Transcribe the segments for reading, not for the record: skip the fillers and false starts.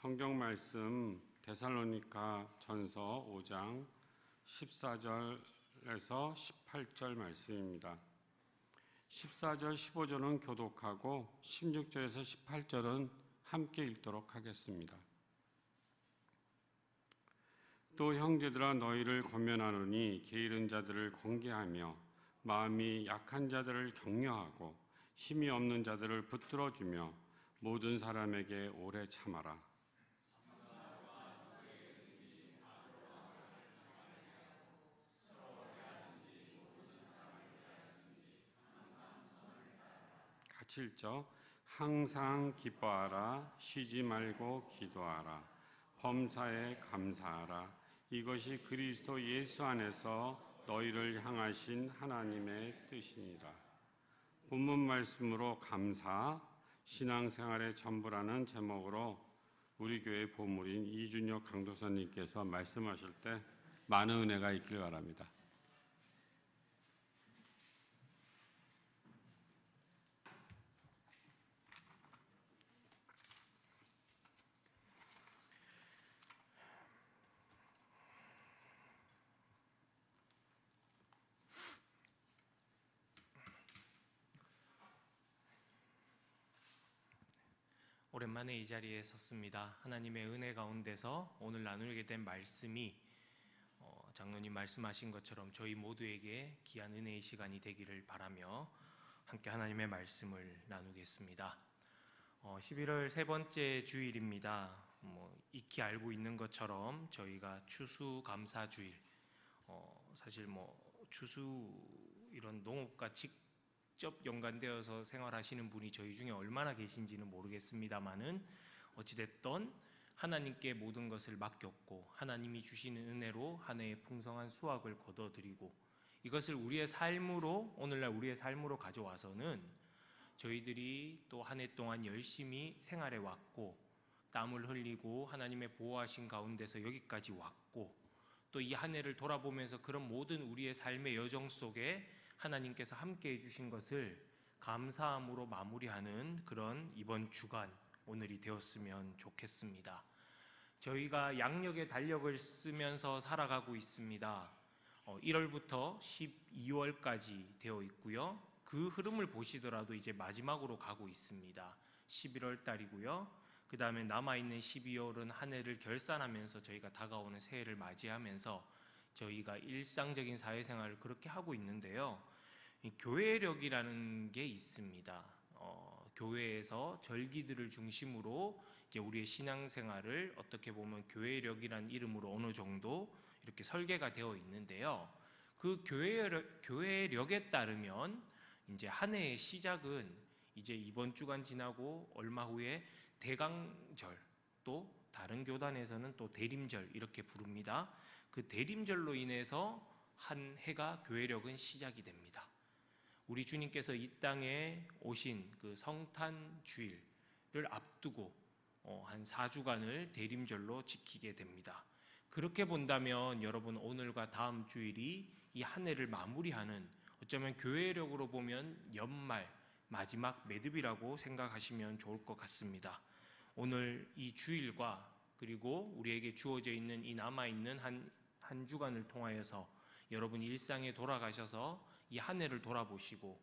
성경 말씀 데살로니가 전서 5장 14절에서 18절 말씀입니다. 14절, 15절은 교독하고 16절에서 18절은 함께 읽도록 하겠습니다. 또 형제들아 너희를 권면하노니 게으른 자들을 권계하며 마음이 약한 자들을 격려하고 힘이 없는 자들을 붙들어주며 모든 사람에게 오래 참아라. 같이 읽죠. 항상 기뻐하라. 쉬지 말고 기도하라. 범사에 감사하라. 이것이 그리스도 예수 안에서 너희를 향하신 하나님의 뜻이니라. 본문 말씀으로 감사, 신앙생활의 전부라는 제목으로 우리 교회 보물인 이준혁 강도사님께서 말씀하실 때 많은 은혜가 있길 바랍니다. 오랜만에 이 자리에 섰습니다. 하나님의 은혜 가운데서 오늘 나누게 된 말씀이 장로님 말씀하신 것처럼 저희 모두에게 귀한 은혜의 시간이 되기를 바라며 함께 하나님의 말씀을 나누겠습니다. 11월 세 번째 주일입니다. 익히 알고 있는 것처럼 저희가 추수감사주일, 사실 추수 이런 농업과 직접 연관되어서 생활하시는 분이 저희 중에 얼마나 계신지는 모르겠습니다만은 어찌됐든 하나님께 모든 것을 맡겼고 하나님이 주시는 은혜로 한 해의 풍성한 수확을 거둬들이고 이것을 우리의 삶으로 오늘날 우리의 삶으로 가져와서는 저희들이 또 한 해 동안 열심히 생활해 왔고 땀을 흘리고 하나님의 보호하신 가운데서 여기까지 왔고 또 이 한 해를 돌아보면서 그런 모든 우리의 삶의 여정 속에 하나님께서 함께 해주신 것을 감사함으로 마무리하는 그런 이번 주간 오늘이 되었으면 좋겠습니다. 저희가 양력의 달력을 쓰면서 살아가고 있습니다. 1월부터 12월까지 되어 있고요. 그 흐름을 보시더라도 이제 마지막으로 가고 있습니다. 11월 달이고요. 그 다음에 남아있는 12월은 한 해를 결산하면서 저희가 다가오는 새해를 맞이하면서 저희가 일상적인 사회생활을 그렇게 하고 있는데요. 교회력이라는 게 있습니다. 교회에서 절기들을 중심으로 이제 우리의 신앙생활을 어떻게 보면 교회력이라는 이름으로 어느 정도 이렇게 설계가 되어 있는데요. 그 교회력에 따르면 이제 한 해의 시작은 이제 이번 주간 지나고 얼마 후에 대강절, 또 다른 교단에서는 또 대림절 이렇게 부릅니다. 그 대림절로 인해서 한 해가 교회력은 시작이 됩니다. 우리 주님께서 이 땅에 오신 그 성탄 주일을 앞두고 한 4주간을 대림절로 지키게 됩니다. 그렇게 본다면 여러분 오늘과 다음 주일이 이 한 해를 마무리하는 어쩌면 교회력으로 보면 연말 마지막 매듭이라고 생각하시면 좋을 것 같습니다. 오늘 이 주일과 그리고 우리에게 주어져 있는 이 남아있는 한 주간을 통하여서 여러분 일상에 돌아가셔서 이 한 해를 돌아보시고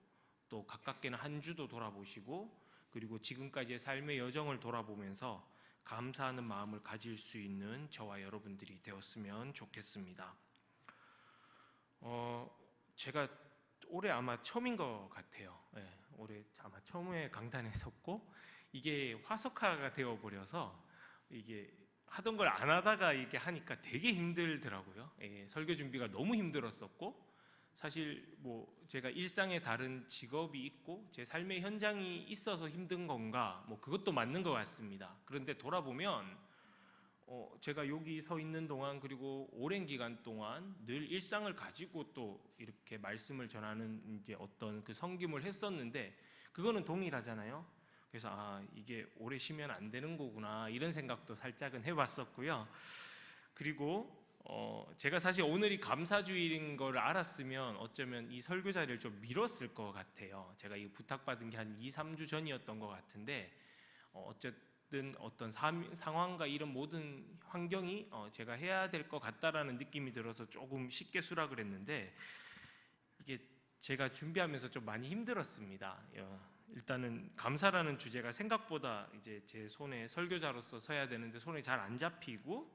또 가깝게는 한 주도 돌아보시고 그리고 지금까지의 삶의 여정을 돌아보면서 감사하는 마음을 가질 수 있는 저와 여러분들이 되었으면 좋겠습니다. 제가 올해 아마 처음인 것 같아요. 네, 올해 아마 처음에 강단에 섰고 이게 화석화가 되어버려서 이게 하던 걸 안 하다가 이렇게 하니까 되게 힘들더라고요. 설교 준비가 너무 힘들었었고 사실 제가 일상에 다른 직업이 있고 제 삶의 현장이 있어서 힘든 건가 그것도 맞는 것 같습니다. 그런데 돌아보면 제가 여기 서 있는 동안 그리고 오랜 기간 동안 늘 일상을 가지고 또 이렇게 말씀을 전하는 이제 어떤 그 섬김을 했었는데 그거는 동일하잖아요. 그래서 이게 오래 쉬면 안 되는 거구나 이런 생각도 살짝은 해봤었고요. 그리고 제가 사실 오늘이 감사주일인 걸 알았으면 어쩌면 이 설교 자리를 좀 미뤘을 것 같아요. 제가 이 부탁받은 게 한 2, 3주 전이었던 것 같은데 어떤 상황과 이런 모든 환경이 제가 해야 될 것 같다라는 느낌이 들어서 조금 쉽게 수락을 했는데, 이게 제가 준비하면서 좀 많이 힘들었습니다. 일단은 감사라는 주제가 생각보다 이제 제 손에 설교자로서 서야 되는데 손에 잘 안 잡히고,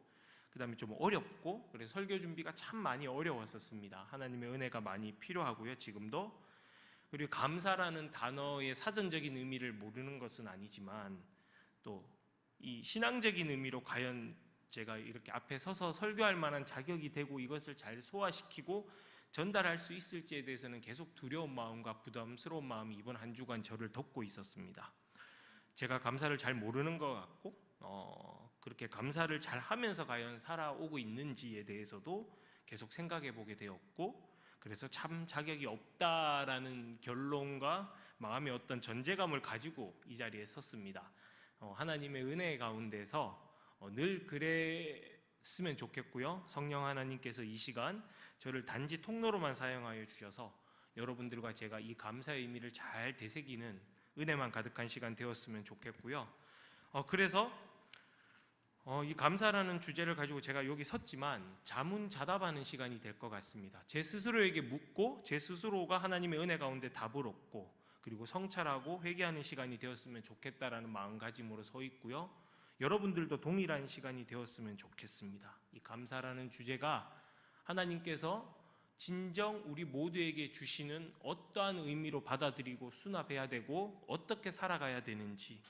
그다음에 좀 어렵고, 그래서 설교 준비가 참 많이 어려웠었습니다. 하나님의 은혜가 많이 필요하고요, 지금도. 그리고 감사라는 단어의 사전적인 의미를 모르는 것은 아니지만, 또 이 신앙적인 의미로 과연 제가 이렇게 앞에 서서 설교할 만한 자격이 되고 이것을 잘 소화시키고 전달할 수 있을지에 대해서는 계속 두려운 마음과 부담스러운 마음이 이번 한 주간 저를 덮고 있었습니다. 제가 감사를 잘 모르는 것 같고, 그렇게 감사를 잘 하면서 과연 살아오고 있는지에 대해서도 계속 생각해 보게 되었고, 그래서 참 자격이 없다라는 결론과 마음의 어떤 전제감을 가지고 이 자리에 섰습니다. 하나님의 은혜 가운데서 늘 그랬으면 좋겠고요. 성령 하나님께서 이 시간 저를 단지 통로로만 사용하여 주셔서 여러분들과 제가 이 감사의 의미를 잘 되새기는 은혜만 가득한 시간 되었으면 좋겠고요. 그래서 이 감사라는 주제를 가지고 제가 여기 섰지만 자문자답하는 시간이 될 것 같습니다. 제 스스로에게 묻고 제 스스로가 하나님의 은혜 가운데 답을 얻고, 그리고 성찰하고 회개하는 시간이 되었으면 좋겠다라는 마음가짐으로 서 있고요. 여러분들도 동일한 시간이 되었으면 좋겠습니다. 이 감사라는 주제가 하나님께서 진정 우리 모두에게 주시는 어떠한 의미로 받아들이고 수납해야 되고 어떻게 살아가야 되는지,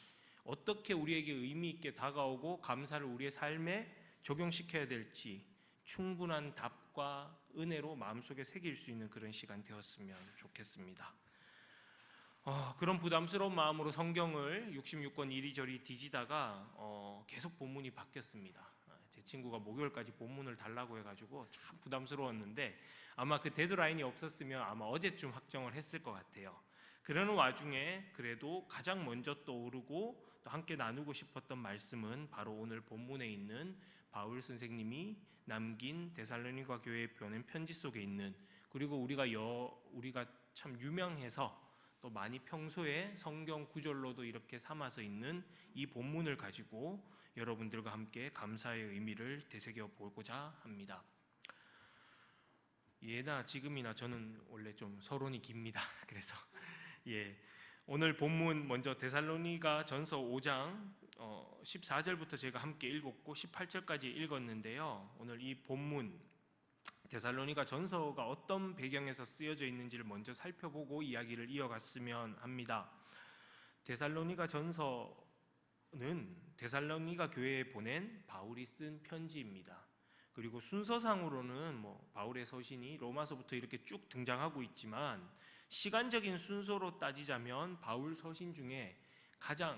어떻게 우리에게 의미 있게 다가오고 감사를 우리의 삶에 적용시켜야 될지 충분한 답과 은혜로 마음속에 새길 수 있는 그런 시간 되었으면 좋겠습니다. 그런 부담스러운 마음으로 성경을 66권 이리저리 뒤지다가 계속 본문이 바뀌었습니다. 제 친구가 목요일까지 본문을 달라고 해가지고 참 부담스러웠는데, 아마 그 데드라인이 없었으면 아마 어제쯤 확정을 했을 것 같아요. 그러는 와중에 그래도 가장 먼저 떠오르고 또 함께 나누고 싶었던 말씀은 바로 오늘 본문에 있는 바울 선생님이 남긴 데살로니가 교회에 보낸 편지 속에 있는, 그리고 우리가 참 유명해서 또 많이 평소에 성경 구절로도 이렇게 삼아서 있는 이 본문을 가지고 여러분들과 함께 감사의 의미를 되새겨 보고자 합니다. 예나 지금이나 저는 원래 좀 서론이 깁니다. 그래서 오늘 본문 먼저 데살로니가 전서 5장 14절부터 제가 함께 읽었고 18절까지 읽었는데요. 오늘 이 본문 데살로니가 전서가 어떤 배경에서 쓰여져 있는지를 먼저 살펴보고 이야기를 이어갔으면 합니다. 데살로니가 전서는 데살로니가 교회에 보낸 바울이 쓴 편지입니다. 그리고 순서상으로는 바울의 서신이 로마서부터 이렇게 쭉 등장하고 있지만, 시간적인 순서로 따지자면 바울 서신 중에 가장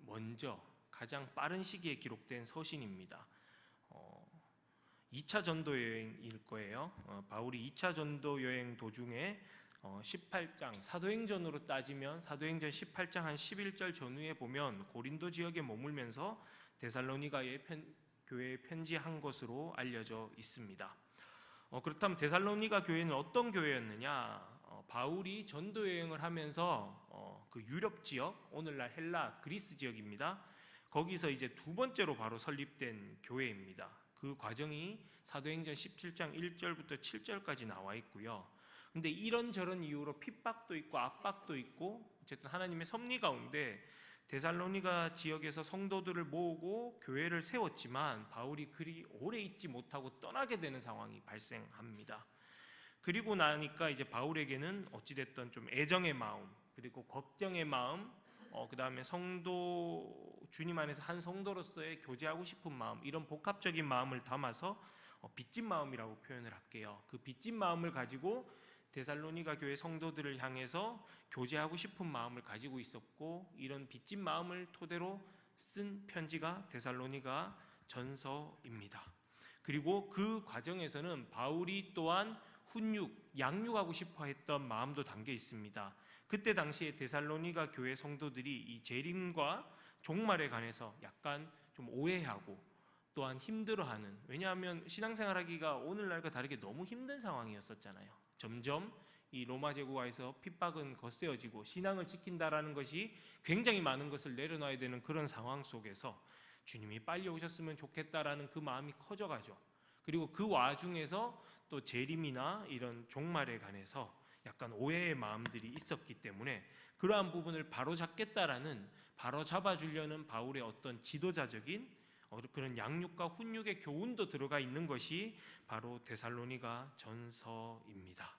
먼저 가장 빠른 시기에 기록된 서신입니다. 2차 전도 여행일 거예요. 바울이 2차 전도 여행 도중에 18장 사도행전으로 따지면 사도행전 18장 한 11절 전후에 보면 고린도 지역에 머물면서 데살로니가의 교회에 편지한 것으로 알려져 있습니다. 그렇다면 데살로니가 교회는 어떤 교회였느냐? 바울이 전도 여행을 하면서 그 유럽 지역, 오늘날 헬라, 그리스 지역입니다. 거기서 이제 두 번째로 바로 설립된 교회입니다. 그 과정이 사도행전 17장 1절부터 7절까지 나와 있고요. 근데 이런저런 이유로 핍박도 있고 압박도 있고 어쨌든 하나님의 섭리 가운데 데살로니가 지역에서 성도들을 모으고 교회를 세웠지만 바울이 그리 오래 있지 못하고 떠나게 되는 상황이 발생합니다. 그리고 나니까 이제 바울에게는 어찌됐든 좀 애정의 마음, 그리고 걱정의 마음, 그 다음에 주님 안에서 한 성도로서의 교제하고 싶은 마음, 이런 복합적인 마음을 담아서 빚진 마음이라고 표현을 할게요. 그 빚진 마음을 가지고 데살로니가 교회 성도들을 향해서 교제하고 싶은 마음을 가지고 있었고, 이런 빚진 마음을 토대로 쓴 편지가 데살로니가 전서입니다. 그리고 그 과정에서는 바울이 또한 양육하고 싶어 했던 마음도 담겨 있습니다. 그때 당시에 데살로니가 교회 성도들이 이 재림과 종말에 관해서 약간 좀 오해하고 또한 힘들어하는, 왜냐하면 신앙생활하기가 오늘날과 다르게 너무 힘든 상황이었었잖아요. 점점 이 로마 제국화에서 핍박은 거세어지고 신앙을 지킨다라는 것이 굉장히 많은 것을 내려놔야 되는 그런 상황 속에서 주님이 빨리 오셨으면 좋겠다라는 그 마음이 커져가죠. 그리고 그 와중에서 또 재림이나 이런 종말에 관해서 약간 오해의 마음들이 있었기 때문에 그러한 부분을 바로잡겠다라는, 바로잡아주려는 바울의 어떤 지도자적인 그런 양육과 훈육의 교훈도 들어가 있는 것이 바로 데살로니가 전서입니다.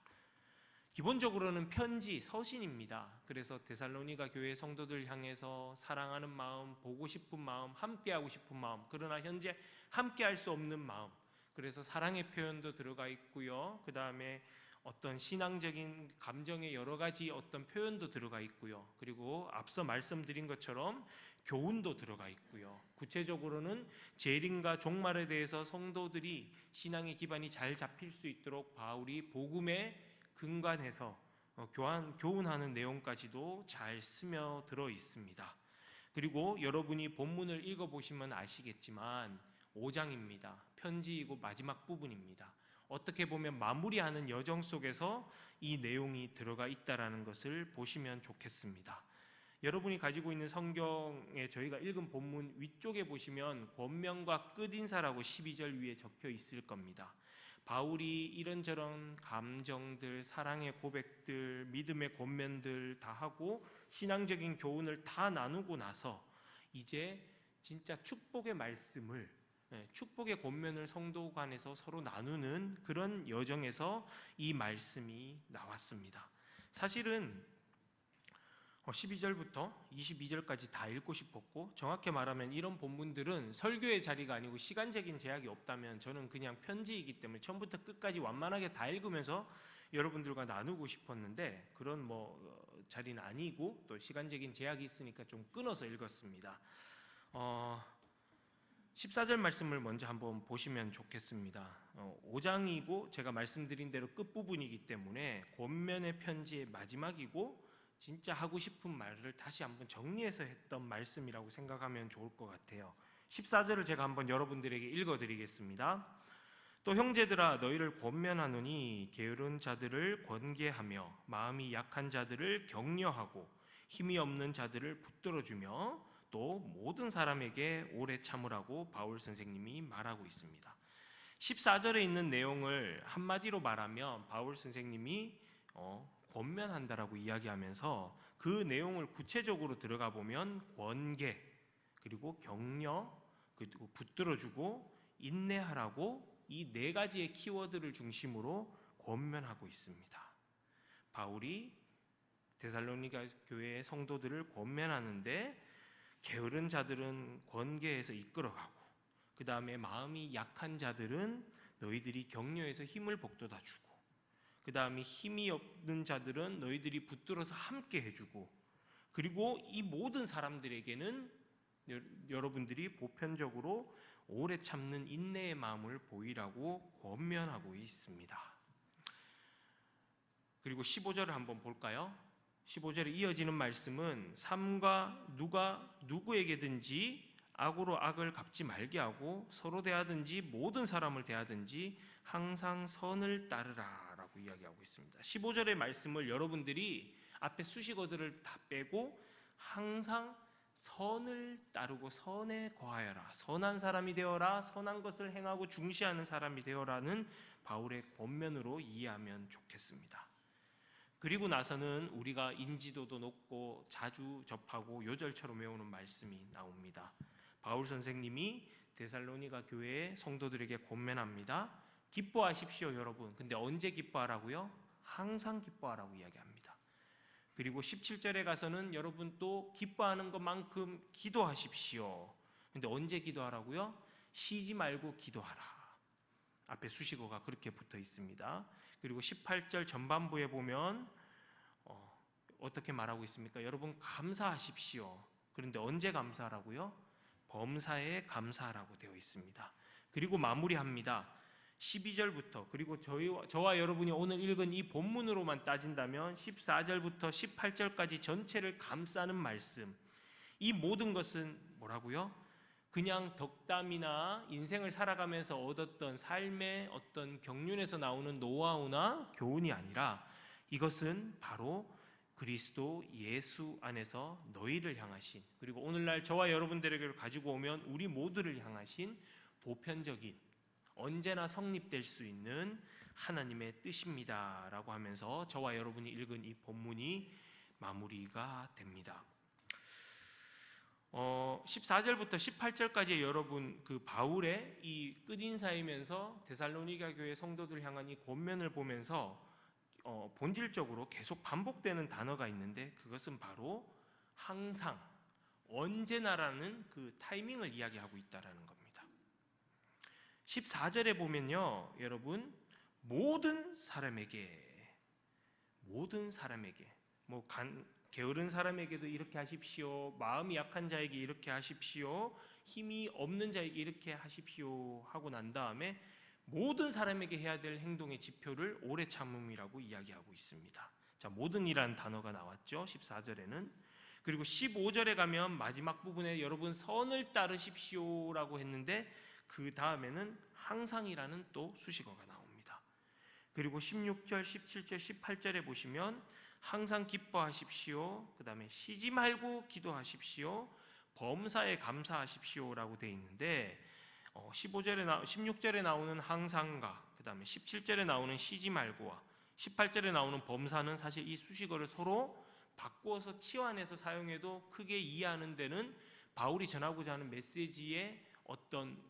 기본적으로는 편지, 서신입니다. 그래서 데살로니가 교회 성도들 향해서 사랑하는 마음, 보고 싶은 마음, 함께하고 싶은 마음, 그러나 현재 함께할 수 없는 마음, 그래서 사랑의 표현도 들어가 있고요. 그 다음에 어떤 신앙적인 감정의 여러 가지 어떤 표현도 들어가 있고요. 그리고 앞서 말씀드린 것처럼 교훈도 들어가 있고요. 구체적으로는 재림과 종말에 대해서 성도들이 신앙의 기반이 잘 잡힐 수 있도록 바울이 복음에 근간해서 교훈하는 내용까지도 잘 스며들어 있습니다. 그리고 여러분이 본문을 읽어보시면 아시겠지만 5장입니다. 편지이고 마지막 부분입니다. 어떻게 보면 마무리하는 여정 속에서 이 내용이 들어가 있다는 것을 보시면 좋겠습니다. 여러분이 가지고 있는 성경에 저희가 읽은 본문 위쪽에 보시면 권면과 끝인사라고 12절 위에 적혀 있을 겁니다. 바울이 이런저런 감정들, 사랑의 고백들, 믿음의 권면들 다 하고 신앙적인 교훈을 다 나누고 나서 이제 진짜 축복의 말씀을, 축복의 권면을 성도 간에서 서로 나누는 그런 여정에서 이 말씀이 나왔습니다. 사실은 12절부터 22절까지 다 읽고 싶었고, 정확히 말하면 이런 본문들은 설교의 자리가 아니고 시간적인 제약이 없다면 저는 그냥 편지이기 때문에 처음부터 끝까지 완만하게 다 읽으면서 여러분들과 나누고 싶었는데 그런 자리는 아니고 또 시간적인 제약이 있으니까 좀 끊어서 읽었습니다. 14절 말씀을 먼저 한번 보시면 좋겠습니다. 5장이고 제가 말씀드린 대로 끝부분이기 때문에 권면의 편지의 마지막이고 진짜 하고 싶은 말을 다시 한번 정리해서 했던 말씀이라고 생각하면 좋을 것 같아요. 14절을 제가 한번 여러분들에게 읽어드리겠습니다. 또 형제들아 너희를 권면하노니 게으른 자들을 권계하며 마음이 약한 자들을 격려하고 힘이 없는 자들을 붙들어주며 또 모든 사람에게 오래 참으라고 바울 선생님이 말하고 있습니다. 14절에 있는 내용을 한마디로 말하면 바울 선생님이 권면한다라고 이야기하면서 그 내용을 구체적으로 들어가 보면 권계, 그리고 격려, 그리고 붙들어주고 인내하라고 이 네 가지의 키워드를 중심으로 권면하고 있습니다. 바울이 데살로니가 교회의 성도들을 권면하는데 게으른 자들은 권계해서 이끌어가고, 그 다음에 마음이 약한 자들은 너희들이 격려해서 힘을 북돋아 주고, 그 다음에 힘이 없는 자들은 너희들이 붙들어서 함께 해주고, 그리고 이 모든 사람들에게는 여러분들이 보편적으로 오래 참는 인내의 마음을 보이라고 권면하고 있습니다. 그리고 15절을 한번 볼까요? 15절에 이어지는 말씀은 삼가 누가 누구에게든지 악으로 악을 갚지 말게 하고 서로 대하든지 모든 사람을 대하든지 항상 선을 따르라 라고 이야기하고 있습니다. 15절의 말씀을 여러분들이 앞에 수식어들을 다 빼고 항상 선을 따르고 선에 거하여라, 선한 사람이 되어라, 선한 것을 행하고 중시하는 사람이 되어라는 바울의 권면으로 이해하면 좋겠습니다. 그리고 나서는 우리가 인지도도 높고 자주 접하고 요절처럼 외우는 말씀이 나옵니다. 바울 선생님이 데살로니가 교회의 성도들에게 권면합니다. 기뻐하십시오 여러분. 근데 언제 기뻐하라고요? 항상 기뻐하라고 이야기합니다. 그리고 17절에 가서는 여러분 또 기뻐하는 것만큼 기도하십시오. 근데 언제 기도하라고요? 쉬지 말고 기도하라. 앞에 수식어가 그렇게 붙어 있습니다. 그리고 18절 전반부에 보면 어떻게 말하고 있습니까? 여러분 감사하십시오. 그런데 언제 감사하라고요? 범사에 감사하라고 되어 있습니다. 그리고 마무리합니다. 12절부터, 그리고 저와 여러분이 오늘 읽은 이 본문으로만 따진다면 14절부터 18절까지 전체를 감싸는 말씀, 이 모든 것은 뭐라고요? 그냥 덕담이나 인생을 살아가면서 얻었던 삶의 어떤 경륜에서 나오는 노하우나 교훈이 아니라 이것은 바로 그리스도 예수 안에서 너희를 향하신, 그리고 오늘날 저와 여러분들에게 가지고 오면 우리 모두를 향하신 보편적인, 언제나 성립될 수 있는 하나님의 뜻입니다 라고 하면서 저와 여러분이 읽은 이 본문이 마무리가 됩니다. 14절부터 18절까지 여러분 그 바울의 이 끝인사이면서 데살로니가 교회 성도들 향한 이 권면을 보면서 본질적으로 계속 반복되는 단어가 있는데, 그것은 바로 항상, 언제나라는 그 타이밍을 이야기하고 있다라는 겁니다. 14절에 보면요, 여러분, 모든 사람에게, 게으른 사람에게도 이렇게 하십시오, 마음이 약한 자에게 이렇게 하십시오, 힘이 없는 자에게 이렇게 하십시오 하고 난 다음에 모든 사람에게 해야 될 행동의 지표를 오래 참음이라고 이야기하고 있습니다. 자, 모든이라는 단어가 나왔죠, 14절에는. 그리고 15절에 가면 마지막 부분에 여러분 선을 따르십시오라고 했는데 그 다음에는 항상이라는 또 수식어가 나옵니다. 그리고 16절, 17절, 18절에 보시면 항상 기뻐하십시오, 그 다음에 쉬지 말고 기도하십시오, 범사에 감사하십시오라고 되어 있는데 16절에 나오는 항상과 그 다음에 17절에 나오는 쉬지 말고와 18절에 나오는 범사는 사실 이 수식어를 서로 바꾸어서 치환해서 사용해도 크게 이해하는 데는, 바울이 전하고자 하는 메시지의 어떤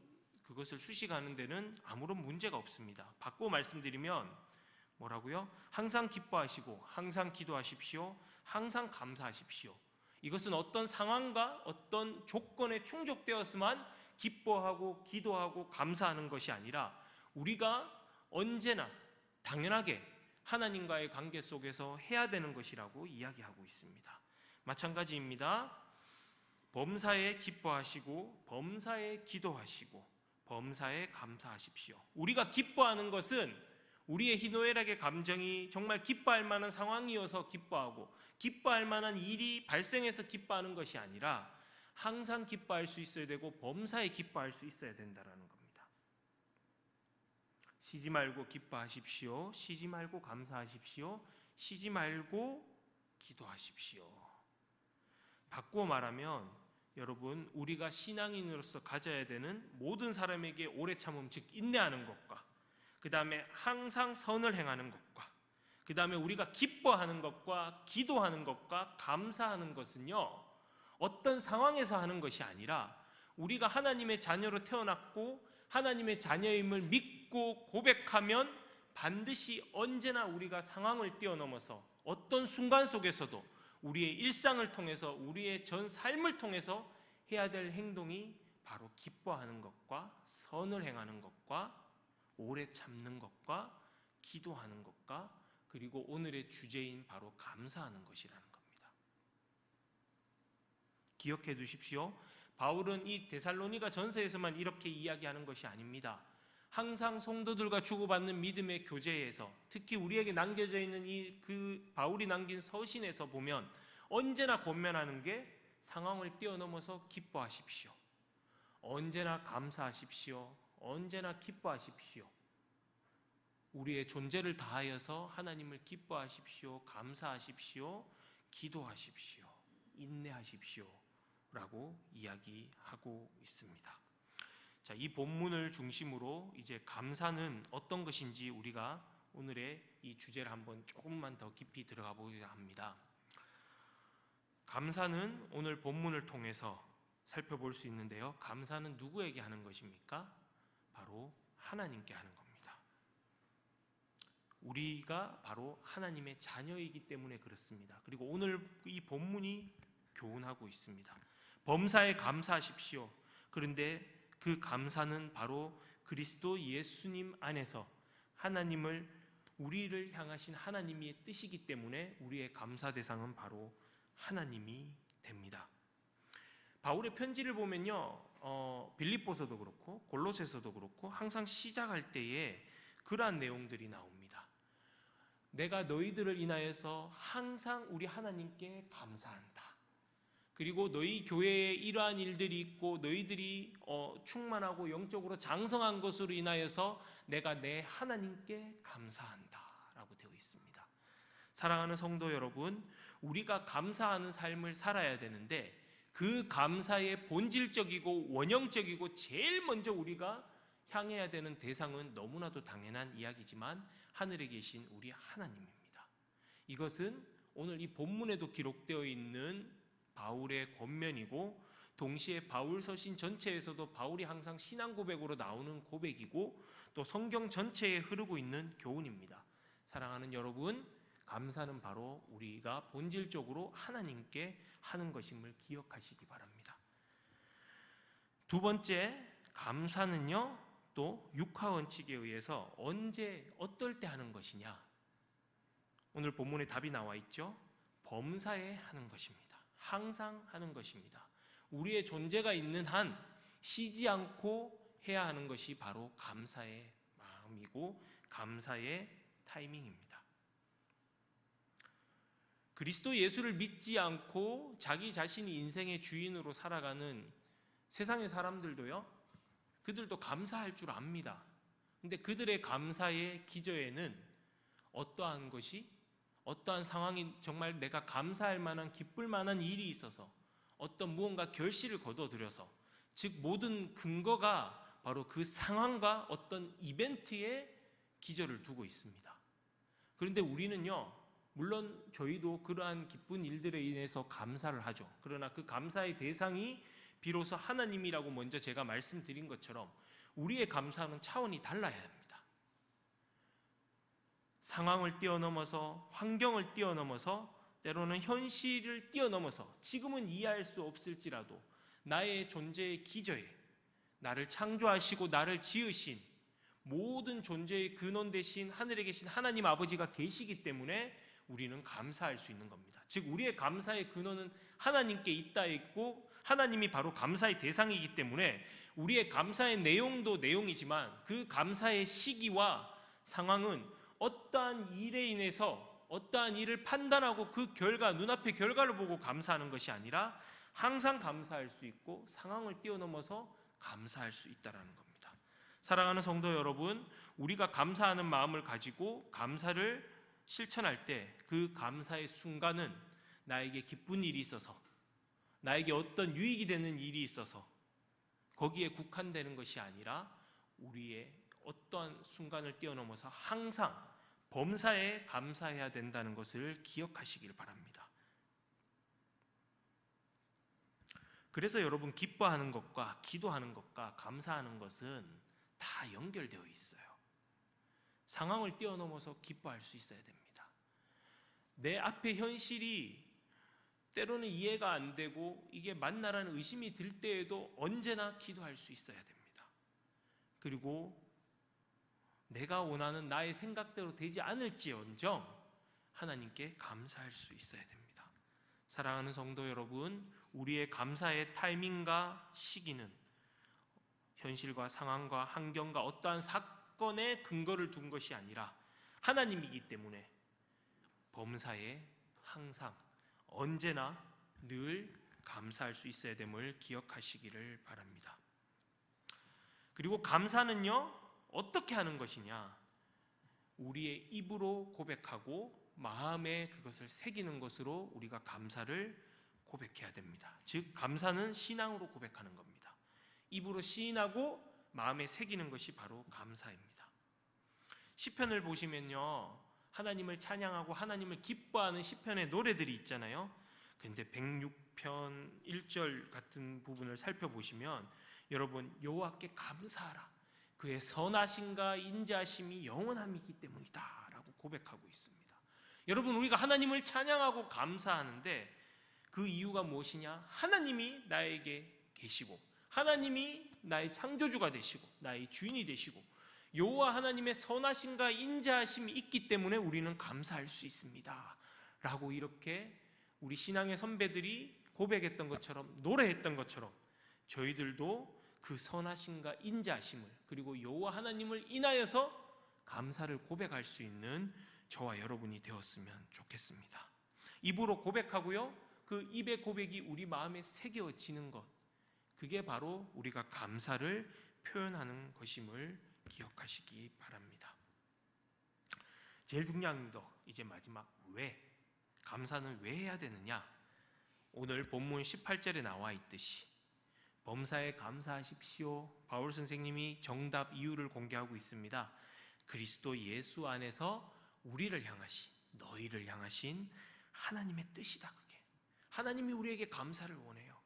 그것을 수식하는 데는 아무런 문제가 없습니다. 바꾸어 말씀드리면 뭐라고요? 항상 기뻐하시고 항상 기도하십시오, 항상 감사하십시오. 이것은 어떤 상황과 어떤 조건에 충족되었으면 기뻐하고 기도하고 감사하는 것이 아니라 우리가 언제나 당연하게 하나님과의 관계 속에서 해야 되는 것이라고 이야기하고 있습니다. 마찬가지입니다. 범사에 기뻐하시고 범사에 기도하시고 범사에 감사하십시오. 우리가 기뻐하는 것은 우리의 희노애락의 감정이 정말 기뻐할 만한 상황이어서 기뻐하고 기뻐할 만한 일이 발생해서 기뻐하는 것이 아니라 항상 기뻐할 수 있어야 되고 범사에 기뻐할 수 있어야 된다는 겁니다. 쉬지 말고 기뻐하십시오, 쉬지 말고 감사하십시오, 쉬지 말고 기도하십시오. 바꾸어 말하면 여러분, 우리가 신앙인으로서 가져야 되는 모든 사람에게 오래 참음, 즉 인내하는 것과 그 다음에 항상 선을 행하는 것과 그 다음에 우리가 기뻐하는 것과 기도하는 것과 감사하는 것은요, 어떤 상황에서 하는 것이 아니라 우리가 하나님의 자녀로 태어났고 하나님의 자녀임을 믿고 고백하면 반드시 언제나 우리가 상황을 뛰어넘어서 어떤 순간 속에서도 우리의 일상을 통해서 우리의 전 삶을 통해서 해야 될 행동이 바로 기뻐하는 것과 선을 행하는 것과 오래 참는 것과 기도하는 것과 그리고 오늘의 주제인 바로 감사하는 것이라는 겁니다. 기억해 두십시오. 바울은 이 데살로니가 전서에서만 이렇게 이야기하는 것이 아닙니다. 항상 성도들과 주고받는 믿음의 교제에서, 특히 우리에게 남겨져 있는 그 바울이 남긴 서신에서 보면 언제나 권면하는 게 상황을 뛰어넘어서 기뻐하십시오, 언제나 감사하십시오, 언제나 기뻐하십시오, 우리의 존재를 다하여서 하나님을 기뻐하십시오, 감사하십시오, 기도하십시오, 인내하십시오 라고 이야기하고 있습니다. 자, 이 본문을 중심으로 이제 감사는 어떤 것인지 우리가 오늘의 이 주제를 한번 조금만 더 깊이 들어가 보고자 합니다. 감사는 오늘 본문을 통해서 살펴볼 수 있는데요, 감사는 누구에게 하는 것입니까? 바로 하나님께 하는 겁니다. 우리가 바로 하나님의 자녀이기 때문에 그렇습니다. 그리고 오늘 이 본문이 교훈하고 있습니다. 범사에 감사하십시오. 그런데 그 감사는 바로 그리스도 예수님 안에서 하나님을, 우리를 향하신 하나님의 뜻이기 때문에 우리의 감사 대상은 바로 하나님이 됩니다. 바울의 편지를 보면요, 빌립보서도 그렇고 골로새서도 그렇고 항상 시작할 때에 그러한 내용들이 나옵니다. 내가 너희들을 인하여서 항상 우리 하나님께 감사한다. 그리고 너희 교회에 이러한 일들이 있고 너희들이 충만하고 영적으로 장성한 것으로 인하여서 내가 내 하나님께 감사한다 라고 되어 있습니다. 사랑하는 성도 여러분, 우리가 감사하는 삶을 살아야 되는데 그 감사의 본질적이고 원형적이고 제일 먼저 우리가 향해야 되는 대상은 너무나도 당연한 이야기지만 하늘에 계신 우리 하나님입니다. 이것은 오늘 이 본문에도 기록되어 있는 바울의 권면이고 동시에 바울 서신 전체에서도 바울이 항상 신앙 고백으로 나오는 고백이고 또 성경 전체에 흐르고 있는 교훈입니다. 사랑하는 여러분, 감사는 바로 우리가 본질적으로 하나님께 하는 것임을 기억하시기 바랍니다. 두 번째, 감사는요 또 육하 원칙에 의해서 언제 어떨 때 하는 것이냐. 오늘 본문에 답이 나와 있죠. 범사에 하는 것입니다. 항상 하는 것입니다. 우리의 존재가 있는 한 쉬지 않고 해야 하는 것이 바로 감사의 마음이고 감사의 타이밍입니다. 그리스도 예수를 믿지 않고 자기 자신이 인생의 주인으로 살아가는 세상의 사람들도요, 그들도 감사할 줄 압니다. 근데 그들의 감사의 기저에는 어떠한 것이, 어떠한 상황이 정말 내가 감사할 만한, 기쁠 만한 일이 있어서 어떤 무언가 결실을 거둬들여서, 즉 모든 근거가 바로 그 상황과 어떤 이벤트에 기저를 두고 있습니다. 그런데 우리는요, 물론 저희도 그러한 기쁜 일들에 인해서 감사를 하죠. 그러나 그 감사의 대상이 비로소 하나님이라고 먼저 제가 말씀드린 것처럼 우리의 감사는 차원이 달라야 합니다. 상황을 뛰어넘어서, 환경을 뛰어넘어서, 때로는 현실을 뛰어넘어서 지금은 이해할 수 없을지라도 나의 존재의 기저에 나를 창조하시고 나를 지으신 모든 존재의 근원 되신 하늘에 계신 하나님 아버지가 계시기 때문에 우리는 감사할 수 있는 겁니다. 즉 우리의 감사의 근원은 하나님께 있다 있고 하나님이 바로 감사의 대상이기 때문에 우리의 감사의 내용도 내용이지만 그 감사의 시기와 상황은 어떠한 일에 인해서 어떠한 일을 판단하고 그 결과, 눈앞의 결과를 보고 감사하는 것이 아니라 항상 감사할 수 있고 상황을 뛰어넘어서 감사할 수 있다는 겁니다. 사랑하는 성도 여러분, 우리가 감사하는 마음을 가지고 감사를 실천할 때 그 감사의 순간은 나에게 기쁜 일이 있어서, 나에게 어떤 유익이 되는 일이 있어서 거기에 국한되는 것이 아니라 우리의 어떠한 순간을 뛰어넘어서 항상 범사에 감사해야 된다는 것을 기억하시길 바랍니다. 그래서 여러분, 기뻐하는 것과 기도하는 것과 감사하는 것은 다 연결되어 있어요. 상황을 뛰어넘어서 기뻐할 수 있어야 됩니다. 내 앞의 현실이 때로는 이해가 안 되고 이게 맞나라는 의심이 들 때에도 언제나 기도할 수 있어야 됩니다. 그리고 내가 원하는 나의 생각대로 되지 않을지언정 하나님께 감사할 수 있어야 됩니다. 사랑하는 성도 여러분, 우리의 감사의 타이밍과 시기는 현실과 상황과 환경과 어떠한 사건에 근거를 둔 것이 아니라 하나님이기 때문에 범사에 항상 언제나 늘 감사할 수 있어야 됨을 기억하시기를 바랍니다. 그리고 감사는요, 어떻게 하는 것이냐? 우리의 입으로 고백하고 마음에 그것을 새기는 것으로 우리가 감사를 고백해야 됩니다. 즉 감사는 신앙으로 고백하는 겁니다. 입으로 시인하고 마음에 새기는 것이 바로 감사입니다. 시편을 보시면요, 하나님을 찬양하고 하나님을 기뻐하는 시편의 노래들이 있잖아요. 그런데 106편 1절 같은 부분을 살펴보시면 여러분, 여호와께 감사하라, 그의 선하심과 인자하심이 영원함이기 때문이다 라고 고백하고 있습니다. 여러분, 우리가 하나님을 찬양하고 감사하는데 그 이유가 무엇이냐? 하나님이 나에게 계시고 하나님이 나의 창조주가 되시고 나의 주인이 되시고 여호와 하나님의 선하심과 인자하심이 있기 때문에 우리는 감사할 수 있습니다 라고 이렇게 우리 신앙의 선배들이 고백했던 것처럼, 노래했던 것처럼 저희들도 그 선하심과 인자하심을, 그리고 여호와 하나님을 인하여서 감사를 고백할 수 있는 저와 여러분이 되었으면 좋겠습니다. 입으로 고백하고요, 그 입의 고백이 우리 마음에 새겨지는 것, 그게 바로 우리가 감사를 표현하는 것임을 기억하시기 바랍니다. 제일 중요한 거, 이제 마지막 왜? 감사는 왜 해야 되느냐? 오늘 본문 18절에 나와 있듯이 범사에 감사하십시오. 바울 선생님이 정답 이유를 공개하고 있습니다. 그리스도 예수 안에서 우리를 향하신, 너희를 향하신 하나님의 뜻이다. 그게 하나님이 우리에게 감사를 원해요.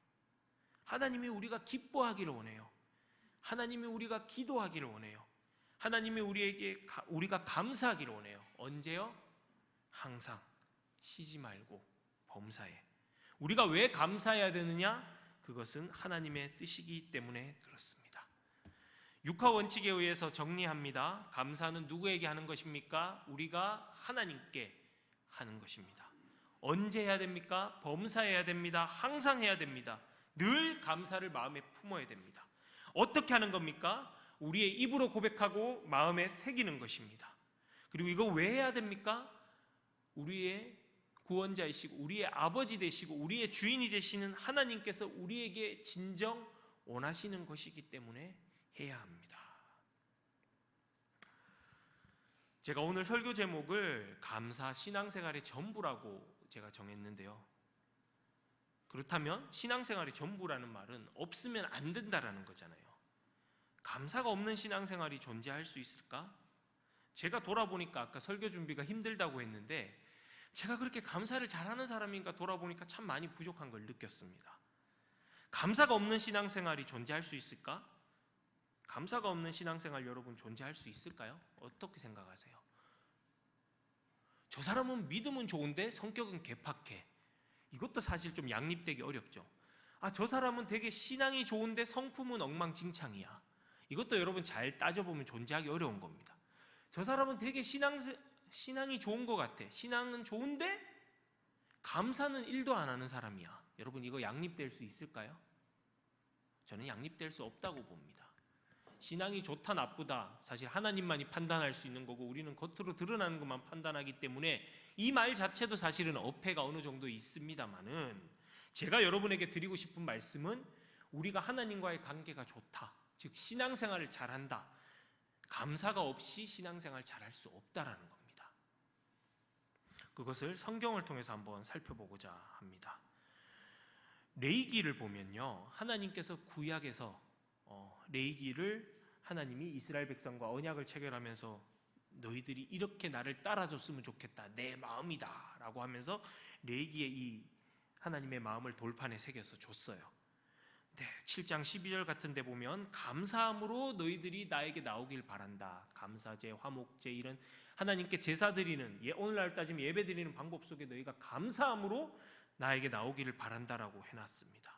하나님이 우리가 기뻐하기를 원해요. 하나님이 우리가 기도하기를 원해요. 하나님이 우리가 감사하기를 원해요. 언제요? 항상 쉬지 말고 범사에. 우리가 왜 감사해야 되느냐? 그것은 하나님의 뜻이기 때문에 그렇습니다. 육하 원칙에 의해서 정리합니다. 감사는 누구에게 하는 것입니까? 우리가 하나님께 하는 것입니다. 언제 해야 됩니까? 범사해야 됩니다. 항상 해야 됩니다. 늘 감사를 마음에 품어야 됩니다. 어떻게 하는 겁니까? 우리의 입으로 고백하고 마음에 새기는 것입니다. 그리고 이거 왜 해야 됩니까? 우리의 구원자이시고 우리의 아버지 되시고 우리의 주인이 되시는 하나님께서 우리에게 진정 원하시는 것이기 때문에 해야 합니다. 제가 오늘 설교 제목을 감사 신앙생활의 전부라고 제가 정했는데요. 그렇다면 신앙생활의 전부라는 말은 없으면 안 된다라는 거잖아요. 감사가 없는 신앙생활이 존재할 수 있을까? 제가 돌아보니까 아까 설교 준비가 힘들다고 했는데 제가 그렇게 감사를 잘하는 사람인가 돌아보니까 참 많이 부족한 걸 느꼈습니다. 감사가 없는 신앙생활이 존재할 수 있을까? 감사가 없는 신앙생활 여러분 존재할 수 있을까요? 어떻게 생각하세요? 저 사람은 믿음은 좋은데 성격은 개팍해. 이것도 사실 좀 양립되기 어렵죠. 저 사람은 되게 신앙이 좋은데 성품은 엉망진창이야. 이것도 여러분 잘 따져보면 존재하기 어려운 겁니다. 저 사람은 되게 신앙이 좋은 것 같아. 신앙은 좋은데 감사는 1도 안 하는 사람이야. 여러분 이거 양립될 수 있을까요? 저는 양립될 수 없다고 봅니다. 신앙이 좋다 나쁘다 사실 하나님만이 판단할 수 있는 거고 우리는 겉으로 드러나는 것만 판단하기 때문에 이 말 자체도 사실은 어폐가 어느 정도 있습니다만은 제가 여러분에게 드리고 싶은 말씀은 우리가 하나님과의 관계가 좋다. 즉 신앙생활을 잘한다. 감사가 없이 신앙생활 잘할 수 없다라는 겁니다. 그것을 성경을 통해서 한번 살펴보고자 합니다. 레위기를 보면요, 하나님께서 구약에서 레위기를 하나님이 이스라엘 백성과 언약을 체결하면서 너희들이 이렇게 나를 따라줬으면 좋겠다, 내 마음이다 라고 하면서 레위기에 이 하나님의 마음을 돌판에 새겨서 줬어요. 7장 12절 같은 데 보면 감사함으로 너희들이 나에게 나오길 바란다. 감사제, 화목제 이런 하나님께 제사 드리는 오늘날 따지면 예배 드리는 방법 속에 너희가 감사함으로 나에게 나오기를 바란다라고 해놨습니다.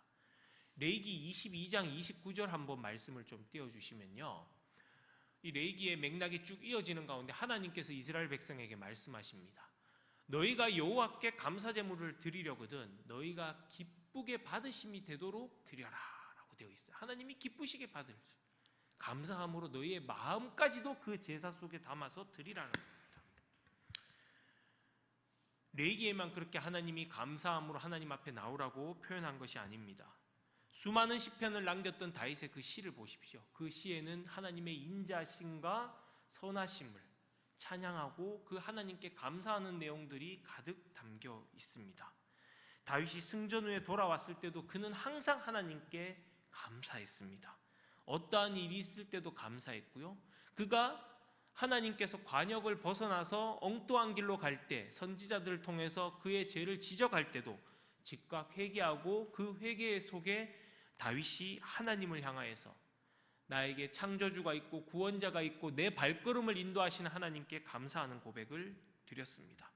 레위기 22장 29절 한번 말씀을 좀 띄워주시면요, 이 레위기의 맥락이 쭉 이어지는 가운데 하나님께서 이스라엘 백성에게 말씀하십니다. 너희가 여호와께 감사 제물을 드리려거든 너희가 기쁘게 받으심이 되도록 드려라 라고 되어 있어요. 하나님이 기쁘시게 받을 수, 감사함으로 너희의 마음까지도 그 제사 속에 담아서 드리라는 겁니다. 레위기에만 그렇게 하나님이 감사함으로 하나님 앞에 나오라고 표현한 것이 아닙니다. 수많은 시편을 남겼던 다윗의 그 시를 보십시오. 그 시에는 하나님의 인자심과 선하심을 찬양하고 그 하나님께 감사하는 내용들이 가득 담겨 있습니다. 다윗이 승전 후에 돌아왔을 때도 그는 항상 하나님께 감사했습니다. 어떠한 일이 있을 때도 감사했고요. 그가 하나님께서 관역을 벗어나서 엉뚱한 길로 갈 때 선지자들을 통해서 그의 죄를 지적할 때도 즉각 회개하고 그 회개 속에 다윗이 하나님을 향하여서 나에게 창조주가 있고 구원자가 있고 내 발걸음을 인도하시는 하나님께 감사하는 고백을 드렸습니다.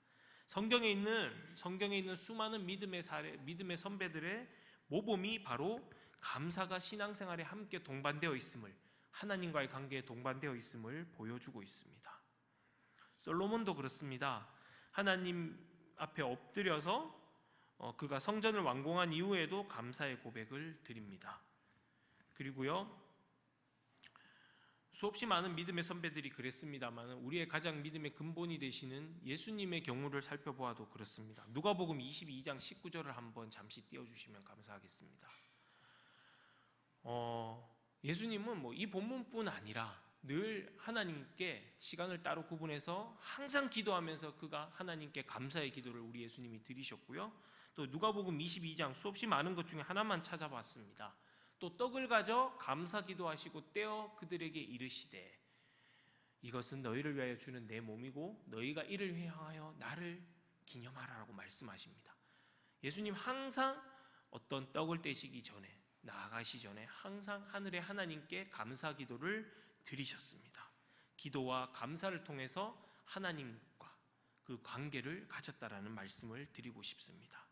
성경에 있는 수많은 믿음의 선배들의 모범이 바로 감사가 신앙생활에 함께 동반되어 있음을, 하나님과의 관계에 동반되어 있음을 보여주고 있습니다. 솔로몬도 그렇습니다. 하나님 앞에 엎드려서 그가 성전을 완공한 이후에도 감사의 고백을 드립니다. 그리고요, 수없이 많은 믿음의 선배들이 그랬습니다만 우리의 가장 믿음의 근본이 되시는 예수님의 경우를 살펴보아도 그렇습니다. 누가복음 22장 19절을 한번 잠시 띄워주시면 감사하겠습니다. 예수님은 이 본문뿐 아니라 늘 하나님께 시간을 따로 구분해서 항상 기도하면서 그가 하나님께 감사의 기도를 우리 예수님이 드리셨고요. 또 누가복음 22장 수없이 많은 것 중에 하나만 찾아봤습니다. 또 떡을 가져 감사 기도하시고 떼어 그들에게 이르시되 이것은 너희를 위하여 주는 내 몸이고 너희가 이를 향하여 나를 기념하라라고 말씀하십니다. 예수님 항상 어떤 떡을 떼시기 전에 나아가시 전에 항상 하늘의 하나님께 감사 기도를 드리셨습니다. 기도와 감사를 통해서 하나님과 그 관계를 가졌다라는 말씀을 드리고 싶습니다.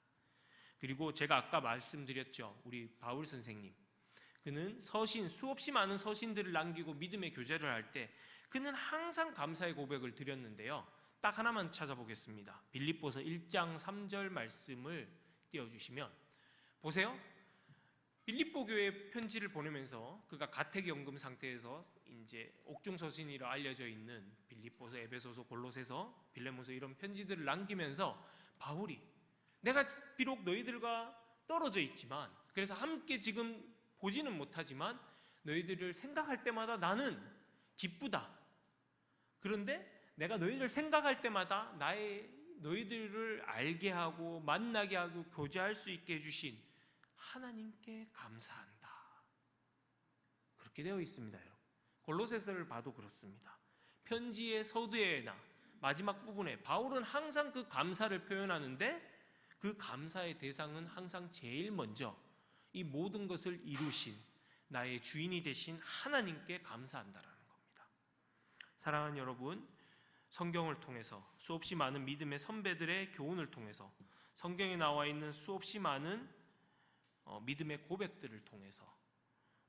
그리고 제가 아까 말씀드렸죠. 우리 바울 선생님, 그는 서신, 수없이 많은 서신들을 남기고 믿음의 교제를 할 때 그는 항상 감사의 고백을 드렸는데요. 딱 하나만 찾아보겠습니다. 빌립보서 1장 3절 말씀을 띄워주시면 보세요. 빌립보 교회에 편지를 보내면서 그가 가택연금 상태에서 이제 옥중서신이라 알려져 있는 빌립보서, 에베소서, 골로새서, 빌레몬서 이런 편지들을 남기면서 바울이 내가 비록 너희들과 떨어져 있지만 그래서 함께 지금 보지는 못하지만 너희들을 생각할 때마다 나는 기쁘다. 그런데 내가 너희들을 생각할 때마다 너희들을 알게 하고 만나게 하고 교제할 수 있게 해주신 하나님께 감사한다. 그렇게 되어 있습니다, 여러분. 골로새서를 봐도 그렇습니다. 편지의 서두에나 마지막 부분에 바울은 항상 그 감사를 표현하는데 그 감사의 대상은 항상 제일 먼저 이 모든 것을 이루신 나의 주인이 되신 하나님께 감사한다라는 겁니다. 사랑하는 여러분, 성경을 통해서 수없이 많은 믿음의 선배들의 교훈을 통해서 성경에 나와 있는 수없이 많은 믿음의 고백들을 통해서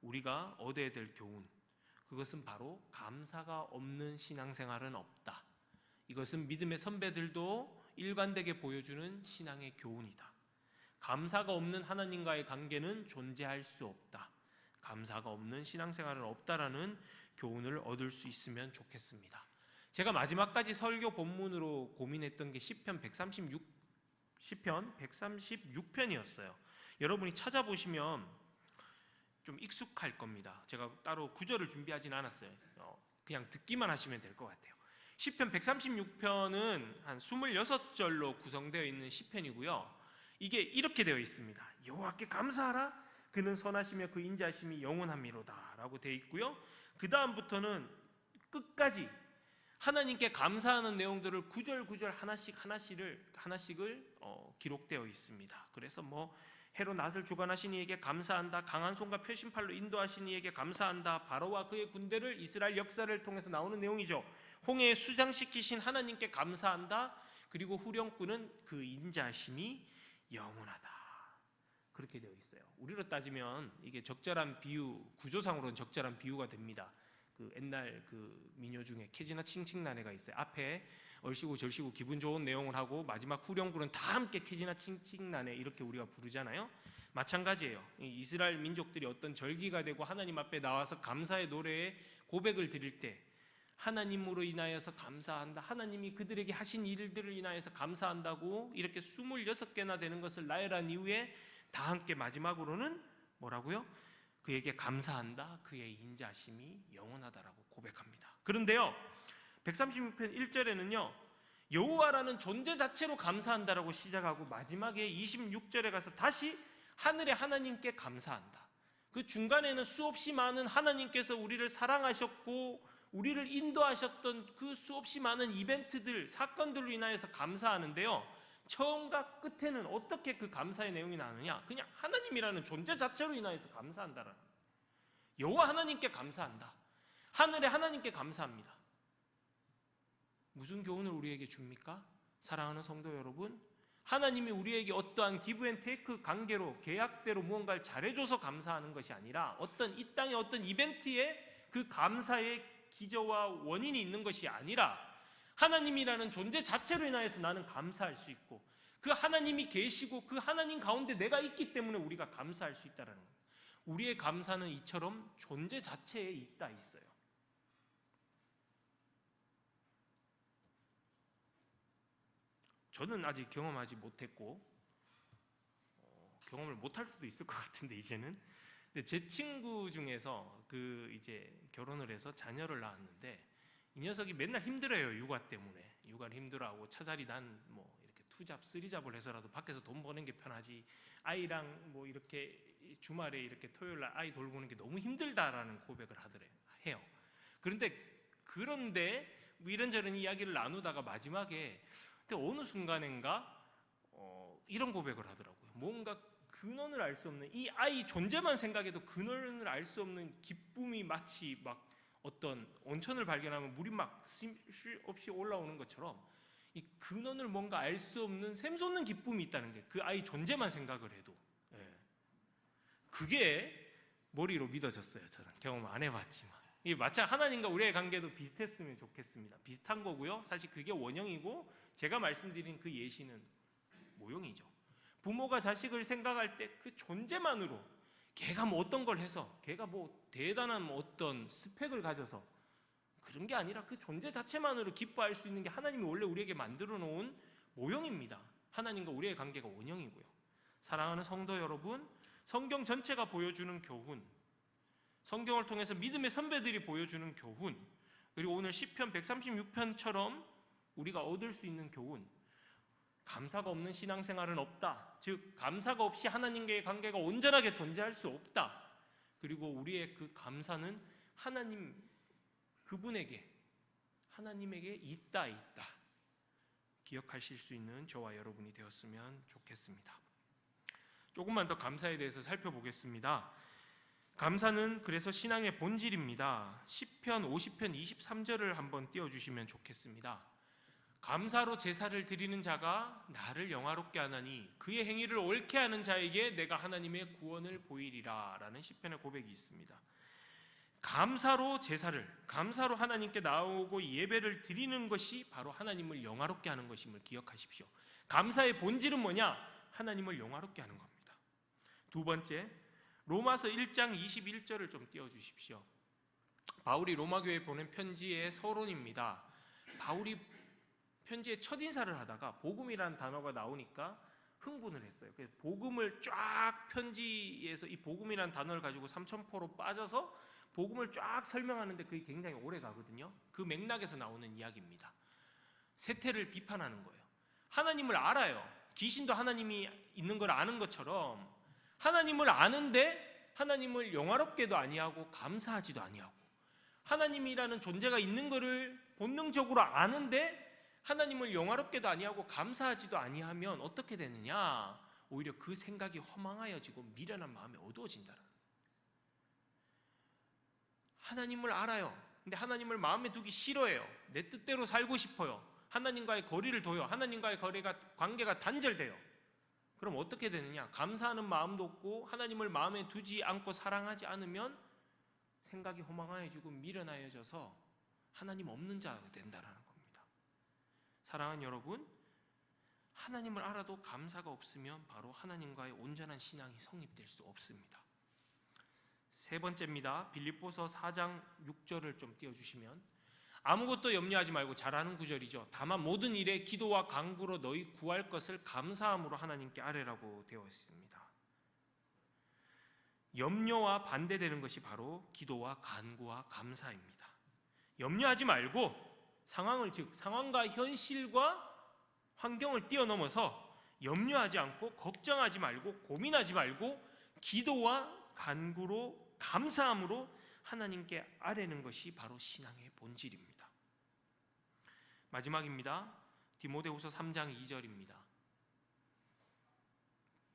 우리가 얻어야 될 교훈, 그것은 바로 감사가 없는 신앙생활은 없다. 이것은 믿음의 선배들도 일관되게 보여주는 신앙의 교훈이다. 감사가 없는 하나님과의 관계는 존재할 수 없다. 감사가 없는 신앙생활은 없다라는 교훈을 얻을 수 있으면 좋겠습니다. 제가 마지막까지 설교 본문으로 고민했던 게 시편 136편이었어요. 여러분이 찾아보시면 좀 익숙할 겁니다. 제가 따로 구절을 준비하진 않았어요. 그냥 듣기만 하시면 될 것 같아요. 시편 136편은 한 26절로 구성되어 있는 시편이고요. 이게 이렇게 되어 있습니다. 여호와께 감사하라. 그는 선하시며 그 인자하심이 영원함이로다 라고 되어 있고요. 그 다음부터는 끝까지 하나님께 감사하는 내용들을 구절 하나씩을 기록되어 있습니다. 그래서 해로 낫을 주관하신 이에게 감사한다. 강한 손과 표심팔로 인도하신 이에게 감사한다. 바로와 그의 군대를 이스라엘 역사를 통해서 나오는 내용이죠. 홍해에 수장시키신 하나님께 감사한다. 그리고 후령꾼은 그 인자심이 영원하다. 그렇게 되어 있어요. 우리로 따지면 이게 적절한 비유, 구조상으로는 적절한 비유가 됩니다. 그 옛날 그 민요 중에 캐지나 칭칭나네가 있어요. 앞에 얼씨구 절씨구 기분 좋은 내용을 하고 마지막 후령구는 다 함께 캐지나 칭칭나네 이렇게 우리가 부르잖아요. 마찬가지예요. 이스라엘 민족들이 어떤 절기가 되고 하나님 앞에 나와서 감사의 노래에 고백을 드릴 때 하나님으로 인하여서 감사한다. 하나님이 그들에게 하신 일들을 인하여서 감사한다고 이렇게 26개나 되는 것을 나열한 이후에 다 함께 마지막으로는 뭐라고요? 그에게 감사한다. 그의 인자심이 영원하다라고 고백합니다. 그런데요, 136편 1절에는요, 여호와라는 존재 자체로 감사한다라고 시작하고 마지막에 26절에 가서 다시 하늘의 하나님께 감사한다. 그 중간에는 수없이 많은 하나님께서 우리를 사랑하셨고 우리를 인도하셨던 그 수없이 많은 이벤트들, 사건들로 인하여서 감사하는데요, 처음과 끝에는 어떻게 그 감사의 내용이 나느냐? 그냥 하나님이라는 존재 자체로 인하여서 감사한다라는 거예요. 여호와 하나님께 감사한다. 하늘의 하나님께 감사합니다. 무슨 교훈을 우리에게 줍니까? 사랑하는 성도 여러분, 하나님이 우리에게 어떠한 기브 앤 테이크 관계로 계약대로 무언가를 잘해줘서 감사하는 것이 아니라 이 땅의 어떤 이벤트에 그 감사의 기저와 원인이 있는 것이 아니라 하나님이라는 존재 자체로 인하여서 나는 감사할 수 있고 그 하나님이 계시고 그 하나님 가운데 내가 있기 때문에 우리가 감사할 수 있다는 거예요. 우리의 감사는 이처럼 존재 자체에 있어요. 저는 아직 경험하지 못했고 경험을 못할 수도 있을 것 같은데 이제는 근데 제 친구 중에서 그 이제 결혼을 해서 자녀를 낳았는데 이 녀석이 맨날 힘들어요. 육아 때문에. 육아를 힘들어하고 차자리 난 뭐 이렇게 투잡, 쓰리잡을 해서라도 밖에서 돈 버는 게 편하지. 아이랑 뭐 이렇게 주말에 이렇게 토요일 날 아이 돌보는 게 너무 힘들다라는 고백을 해요. 그런데 뭐 이런저런 이야기를 나누다가 마지막에 근데 어느 순간인가 이런 고백을 하더라고요. 뭔가 근원을 알 수 없는 이 아이 존재만 생각해도 근원을 알 수 없는 기쁨이 마치 막 어떤 온천을 발견하면 물이 막 쉴 없이 올라오는 것처럼 이 근원을 뭔가 알 수 없는 샘솟는 기쁨이 있다는 게 그 아이 존재만 생각을 해도 그게 머리로 믿어졌어요. 저는 경험 안 해봤지만 이 마치 하나님과 우리의 관계도 비슷했으면 좋겠습니다. 비슷한 거고요. 사실 그게 원형이고 제가 말씀드린 그 예시는 모형이죠. 부모가 자식을 생각할 때 그 존재만으로 걔가 뭐 어떤 걸 해서 걔가 뭐 대단한 뭐 어떤 스펙을 가져서 그런 게 아니라 그 존재 자체만으로 기뻐할 수 있는 게 하나님이 원래 우리에게 만들어 놓은 모형입니다. 하나님과 우리의 관계가 원형이고요. 사랑하는 성도 여러분, 성경 전체가 보여주는 교훈, 성경을 통해서 믿음의 선배들이 보여주는 교훈, 그리고 오늘 시편 136편처럼 우리가 얻을 수 있는 교훈, 감사가 없는 신앙생활은 없다. 즉 감사가 없이 하나님과의 관계가 온전하게 존재할 수 없다. 그리고 우리의 그 감사는 하나님 하나님에게 있다. 기억하실 수 있는 저와 여러분이 되었으면 좋겠습니다. 조금만 더 감사에 대해서 살펴보겠습니다. 감사는 그래서 신앙의 본질입니다. 시편 50편 23절을 한번 띄워주시면 좋겠습니다. 감사로 제사를 드리는 자가 나를 영화롭게 하나니 그의 행위를 옳게 하는 자에게 내가 하나님의 구원을 보이리라 라는 시편의 고백이 있습니다. 감사로 하나님께 나오고 예배를 드리는 것이 바로 하나님을 영화롭게 하는 것임을 기억하십시오. 감사의 본질은 뭐냐? 하나님을 영화롭게 하는 겁니다. 두 번째, 로마서 1장 21절을 좀 띄워주십시오. 바울이 로마교회에 보낸 편지의 서론입니다. 바울이 편지의 첫인사를 하다가 복음이라는 단어가 나오니까 흥분을 했어요. 그래서 복음을 쫙 편지에서 이 복음이라는 단어를 가지고 삼천포로 빠져서 복음을 쫙 설명하는데 그게 굉장히 오래 가거든요. 그 맥락에서 나오는 이야기입니다. 세태를 비판하는 거예요. 하나님을 알아요. 귀신도 하나님이 있는 걸 아는 것처럼 하나님을 아는데 하나님을 영화롭게도 아니하고 감사하지도 아니하고 하나님이라는 존재가 있는 것을 본능적으로 아는데 하나님을 영화롭게도 아니하고 감사하지도 아니하면 어떻게 되느냐? 오히려 그 생각이 허망하여지고 미련한 마음이 어두워진다는 거예요. 하나님을 알아요. 근데 하나님을 마음에 두기 싫어해요. 내 뜻대로 살고 싶어요. 하나님과의 거리를 둬요. 하나님과의 관계가 단절돼요. 그럼 어떻게 되느냐? 감사하는 마음도 없고 하나님을 마음에 두지 않고 사랑하지 않으면 생각이 허망하여지고 미련하여져서 하나님 없는 자가 된다는 겁니다. 사랑하는 여러분, 하나님을 알아도 감사가 없으면 바로 하나님과의 온전한 신앙이 성립될 수 없습니다. 세 번째입니다. 빌립보서 4장 6절을 좀 띄워주시면 아무것도 염려하지 말고 잘 아는 구절이죠. 다만 모든 일에 기도와 간구로 너희 구할 것을 감사함으로 하나님께 아뢰라고 되어 있습니다. 염려와 반대되는 것이 바로 기도와 간구와 감사입니다. 염려하지 말고 상황과 현실과 환경을 뛰어넘어서 염려하지 않고 걱정하지 말고 고민하지 말고 기도와 간구로 감사함으로 하나님께 아뢰는 것이 바로 신앙의 본질입니다. 마지막입니다. 디모데후서 3장 2절입니다.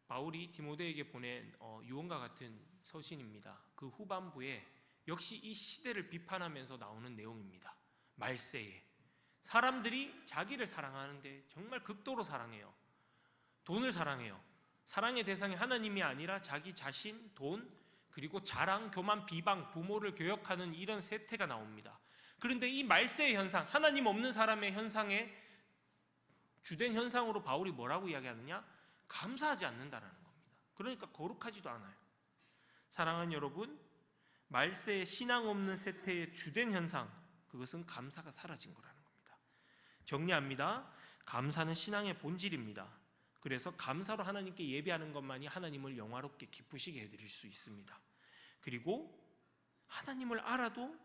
바울이 디모데에게 보낸 유언과 같은 서신입니다. 그 후반부에 역시 이 시대를 비판하면서 나오는 내용입니다. 말세에 사람들이 자기를 사랑하는데 정말 극도로 사랑해요. 돈을 사랑해요. 사랑의 대상이 하나님이 아니라 자기 자신, 돈, 그리고 자랑, 교만, 비방, 부모를 교역하는 이런 세태가 나옵니다. 그런데 이 말세의 현상, 하나님 없는 사람의 현상의 주된 현상으로 바울이 뭐라고 이야기하느냐? 감사하지 않는다라는 겁니다. 그러니까 거룩하지도 않아요. 사랑하는 여러분, 말세의 신앙 없는 세태의 주된 현상, 그것은 감사가 사라진 거라는 겁니다. 정리합니다. 감사는 신앙의 본질입니다. 그래서 감사로 하나님께 예배하는 것만이 하나님을 영화롭게 기쁘시게 해드릴 수 있습니다. 그리고 하나님을 알아도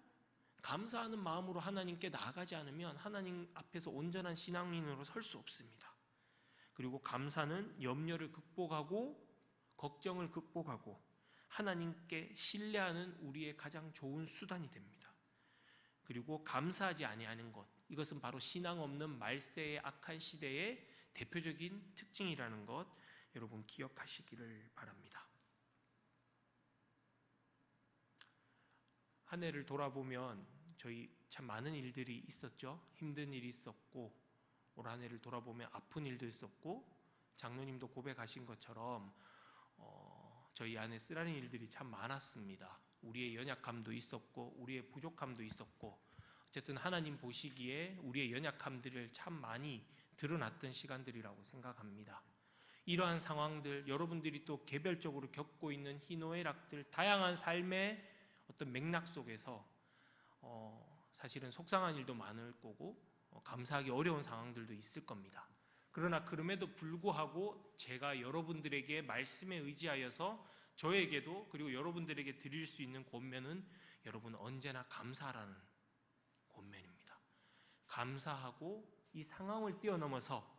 감사하는 마음으로 하나님께 나아가지 않으면 하나님 앞에서 온전한 신앙인으로 설 수 없습니다. 그리고 감사는 염려를 극복하고 걱정을 극복하고 하나님께 신뢰하는 우리의 가장 좋은 수단이 됩니다. 그리고 감사하지 아니하는 것, 이것은 바로 신앙 없는 말세의 악한 시대의 대표적인 특징이라는 것 여러분 기억하시기를 바랍니다. 한 해를 돌아보면 저희 참 많은 일들이 있었죠. 힘든 일이 있었고, 올 한 해를 돌아보면 아픈 일도 있었고, 장로님도 고백하신 것처럼 저희 안에 쓰라린 일들이 참 많았습니다. 우리의 연약함도 있었고 우리의 부족함도 있었고, 어쨌든 하나님 보시기에 우리의 연약함들을 참 많이 드러났던 시간들이라고 생각합니다. 이러한 상황들, 여러분들이 또 개별적으로 겪고 있는 희노애락들, 다양한 삶의 어떤 맥락 속에서 사실은 속상한 일도 많을 거고 감사하기 어려운 상황들도 있을 겁니다. 그러나 그럼에도 불구하고 제가 여러분들에게 말씀에 의지하여서 저에게도 그리고 여러분들에게 드릴 수 있는 권면은 여러분 언제나 감사하라는 권면입니다. 감사하고 이 상황을 뛰어넘어서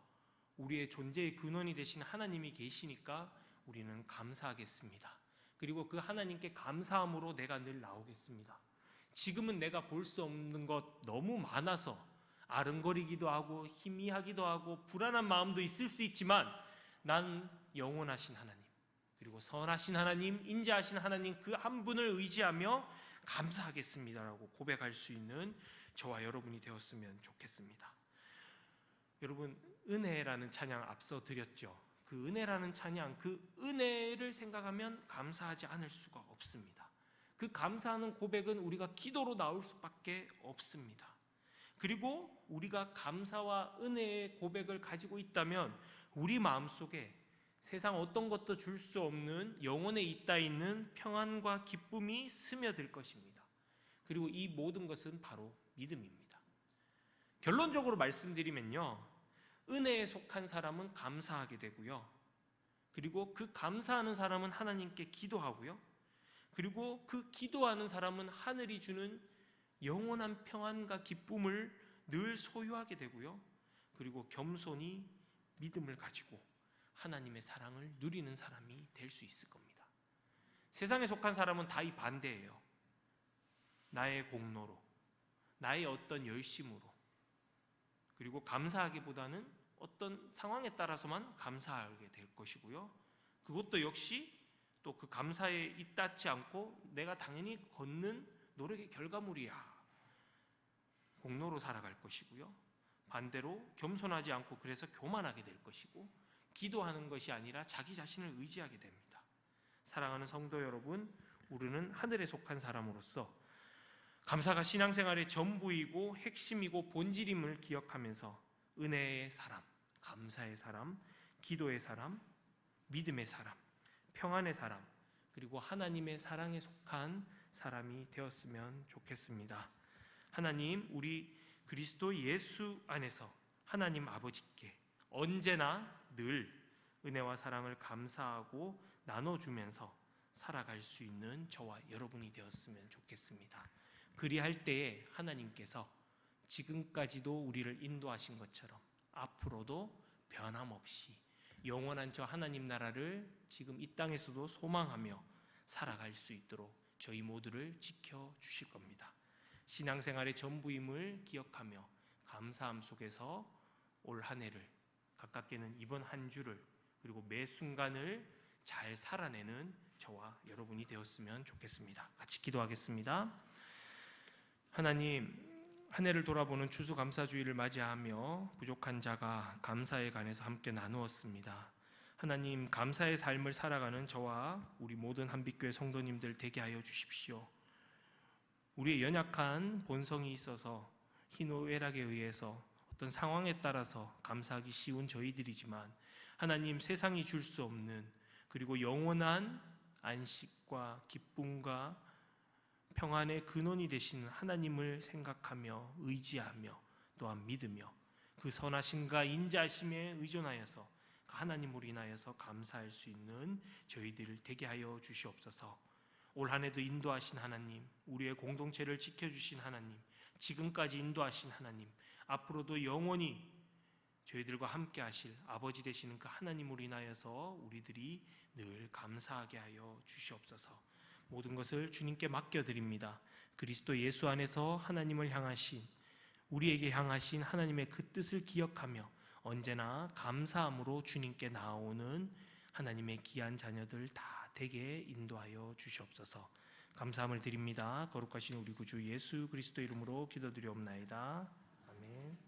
우리의 존재의 근원이 되신 하나님이 계시니까 우리는 감사하겠습니다. 그리고 그 하나님께 감사함으로 내가 늘 나오겠습니다. 지금은 내가 볼 수 없는 것 너무 많아서 아른거리기도 하고 희미하기도 하고 불안한 마음도 있을 수 있지만 난 영원하신 하나님, 그리고 선하신 하나님, 인자하신 하나님 그 한 분을 의지하며 감사하겠습니다라고 고백할 수 있는 저와 여러분이 되었으면 좋겠습니다. 여러분, 은혜라는 찬양 앞서 드렸죠. 그 은혜라는 찬양, 그 은혜를 생각하면 감사하지 않을 수가 없습니다. 그 감사하는 고백은 우리가 기도로 나올 수밖에 없습니다. 그리고 우리가 감사와 은혜의 고백을 가지고 있다면 우리 마음속에 세상 어떤 것도 줄 수 없는 영혼에 있다 있는 평안과 기쁨이 스며들 것입니다. 그리고 이 모든 것은 바로 믿음입니다. 결론적으로 말씀드리면요, 은혜에 속한 사람은 감사하게 되고요, 그리고 그 감사하는 사람은 하나님께 기도하고요, 그리고 그 기도하는 사람은 하늘이 주는 영원한 평안과 기쁨을 늘 소유하게 되고요, 그리고 겸손히 믿음을 가지고 하나님의 사랑을 누리는 사람이 될 수 있을 겁니다. 세상에 속한 사람은 다 이 반대예요. 나의 공로로, 나의 어떤 열심으로, 그리고 감사하기보다는 어떤 상황에 따라서만 감사하게 될 것이고요, 그것도 역시 또 그 감사에 입닿지 않고 내가 당연히 걷는 노력의 결과물이야, 공로로 살아갈 것이고요, 반대로 겸손하지 않고 그래서 교만하게 될 것이고, 기도하는 것이 아니라 자기 자신을 의지하게 됩니다. 사랑하는 성도 여러분, 우리는 하늘에 속한 사람으로서 감사가 신앙생활의 전부이고 핵심이고 본질임을 기억하면서 은혜의 사람, 감사의 사람, 기도의 사람, 믿음의 사람, 평안의 사람, 그리고 하나님의 사랑에 속한 사람이 되었으면 좋겠습니다. 하나님, 우리 그리스도 예수 안에서 하나님 아버지께 언제나 늘 은혜와 사랑을 감사하고 나눠주면서 살아갈 수 있는 저와 여러분이 되었으면 좋겠습니다. 그리할 때에 하나님께서 지금까지도 우리를 인도하신 것처럼 앞으로도 변함없이 영원한 저 하나님 나라를 지금 이 땅에서도 소망하며 살아갈 수 있도록 저희 모두를 지켜주실 겁니다. 신앙생활의 전부임을 기억하며 감사함 속에서 올 한 해를, 가깝게는 이번 한 주를, 그리고 매 순간을 잘 살아내는 저와 여러분이 되었으면 좋겠습니다. 같이 기도하겠습니다. 하나님, 한 해를 돌아보는 추수감사주의를 맞이하며 부족한 자가 감사에 관해서 함께 나누었습니다. 하나님, 감사의 삶을 살아가는 저와 우리 모든 한빛교회 성도님들 되게 하여 주십시오. 우리의 연약한 본성이 있어서 희노애락에 의해서 어떤 상황에 따라서 감사하기 쉬운 저희들이지만, 하나님, 세상이 줄 수 없는 그리고 영원한 안식과 기쁨과 평안의 근원이 되시는 하나님을 생각하며 의지하며 또한 믿으며 그 선하심과 인자하심에 의존하여서 하나님으로 인하여서 감사할 수 있는 저희들 되게 하여 주시옵소서. 올 한 해도 인도하신 하나님, 우리의 공동체를 지켜주신 하나님, 지금까지 인도하신 하나님, 앞으로도 영원히 저희들과 함께 하실 아버지 되시는 그 하나님으로 인하여서 우리들이 늘 감사하게 하여 주시옵소서. 모든 것을 주님께 맡겨드립니다. 그리스도 예수 안에서 하나님을 향하신, 우리에게 향하신 하나님의 그 뜻을 기억하며 언제나 감사함으로 주님께 나아오는 하나님의 귀한 자녀들 다 되게 인도하여 주시옵소서. 감사함을 드립니다. 거룩하신 우리 구주 예수 그리스도 이름으로 기도드리옵나이다. 아멘.